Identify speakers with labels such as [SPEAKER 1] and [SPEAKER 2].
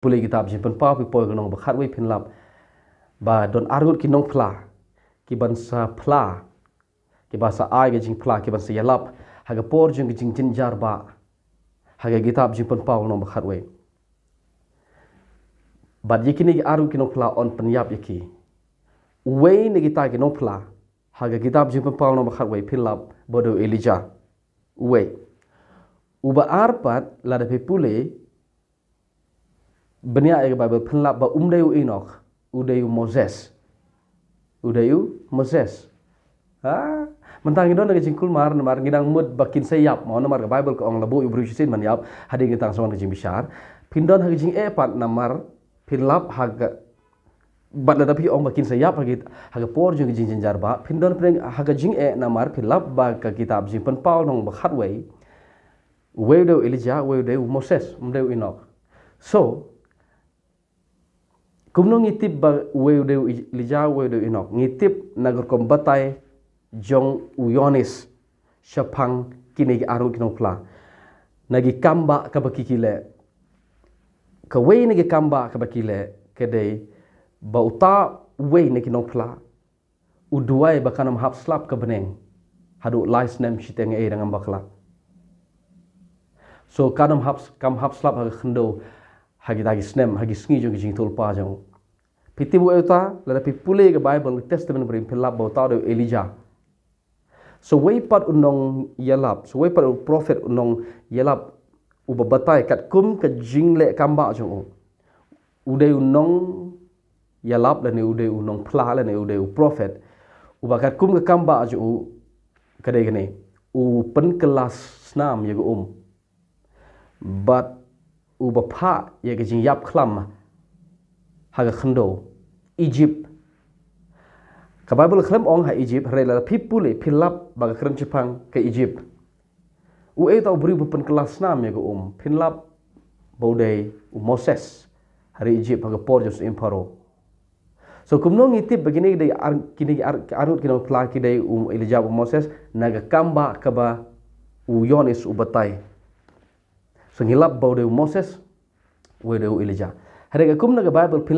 [SPEAKER 1] pulih kitab jimpen pau pi poi nong bakhat wei phin lap ba don argut ki nong phla ki bansa phla ki basa ai ge jing phla ki bansa yalap haga por jing jing jinjar ba haga kitab jimpen pau nong bakhat wei bad yikini argut ki nong phla on penyap yiki wei ni kita ki nong phla haga kitab jimpen pau nong bakhat wei phin lap bodo Elijah wei uba arpat lada pe pulih benia ay Bible penlap ba umdayu Enoch udayu Moses ha mentang idon ngi jingkul mar ngidang mud bakin sayap mau namar Bible ko ong labu ibru sin man yap hadi ngitang sawan jing bisar pindon hagi jing epat namar pinlap haga badla tapi ong bakin sayap haga por jing jing jarba pindon preng haga jing namar pinlap ba ka kitab jing pen paul nong bakhat wei do Elijah wei do Moses umdayu Enoch so kumno ngitip ba weu Elijah weu Enoch ngitip nagar kombatai jong uyonis syapang kini aru kinong pla nagi kamba ka bakikile ka wei nagi kamba ka bakile kedai ba uta wei nagi kinong pla uduai bakanam hap slap ka beneng hadu lais nem chiteng dengan bakla so kanam hap slap ha khndo hagi dagi snem hagi sngi jong jing tulpa jong pitibu euta lada pi pule ke Bible Testament beri pelap bau tau de Elijah so wei pat unong yalap so wei pat prophet unong yalap uba batai kat kum ke jingle kamba jong udai unong yalap dan udai unong pla dan udai prophet uba kat kum ke kamba jong kadai gane u pen kelas snam ye but uba pha ye ke jing yap khlam haga khndo Egypt ka Bible khlam ong ha Egypt rela pipule philap baga kran chipang ke Egypt u e tau beri bupen kelas nam ya phinlap bodai Moses hari Egypt haga por jos imparo so kumno ngitip begini dai kini arut kino pla ki dai Elijah Moses naga kamba kaba Yonis ubatai so ngilap bodai Moses wedai Elijah hari kum naga Bible